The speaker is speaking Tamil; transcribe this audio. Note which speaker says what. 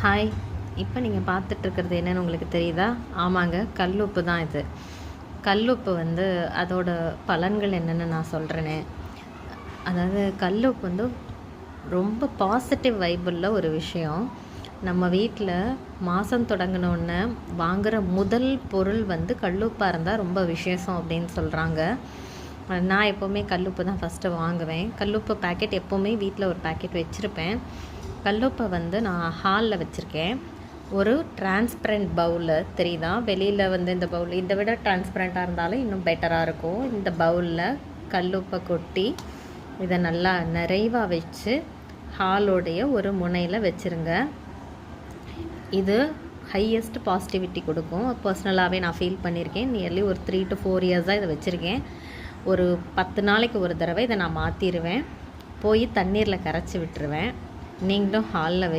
Speaker 1: ஹாய். இப்போ நீங்கள் பார்த்துட்ருக்கிறது என்னென்னு உங்களுக்கு தெரியுதா? ஆமாங்க, கல்லுப்பு தான் இது. கல்லுப்பு அதோட பலன்கள் என்னென்னு நான் சொல்கிறேனே. அதாவது கல்லுப்பு ரொம்ப பாசிட்டிவ் வைபுள்ள ஒரு விஷயம். நம்ம வீட்டில் மாதம் தொடங்கினோடனே வாங்குகிற முதல் பொருள் கல்லுப்பாக இருந்தால் ரொம்ப விசேஷம் அப்படின்னு சொல்கிறாங்க. நான் எப்போவுமே கல்லுப்பு தான் ஃபஸ்ட்டு வாங்குவேன். கல்லுப்பு பேக்கெட் எப்போவுமே வீட்டில் ஒரு பேக்கெட் வச்சுருப்பேன். கல்லுப்பை நான் ஹாலில் வச்சுருக்கேன். ஒரு டிரான்ஸ்பரண்ட் பவுலில் தெரியுதா? வெளியில் இந்த பவுல் இதை விட டிரான்ஸ்பரண்ட்டாக இருந்தாலும் இன்னும் பெட்டராக இருக்கும். இந்த பவுலில் கல்லுப்பை கொட்டி இதை நல்லா நிறைவாக வச்சு ஹாலோடைய ஒரு முனையில் வச்சுருங்க. இது ஹையஸ்ட் பாசிட்டிவிட்டி கொடுக்கும். பர்சனலாகவே நான் ஃபீல் பண்ணியிருக்கேன். நியர்லி ஒரு 3 to 4 இயர்ஸாக இதை வச்சுருக்கேன். ஒரு 10 நாளைக்கு ஒரு தடவை இதை நான் மாற்றிடுவேன். போய் தண்ணீரில் கரைச்சி விட்டுருவேன். நீங்களும் ஹாலில்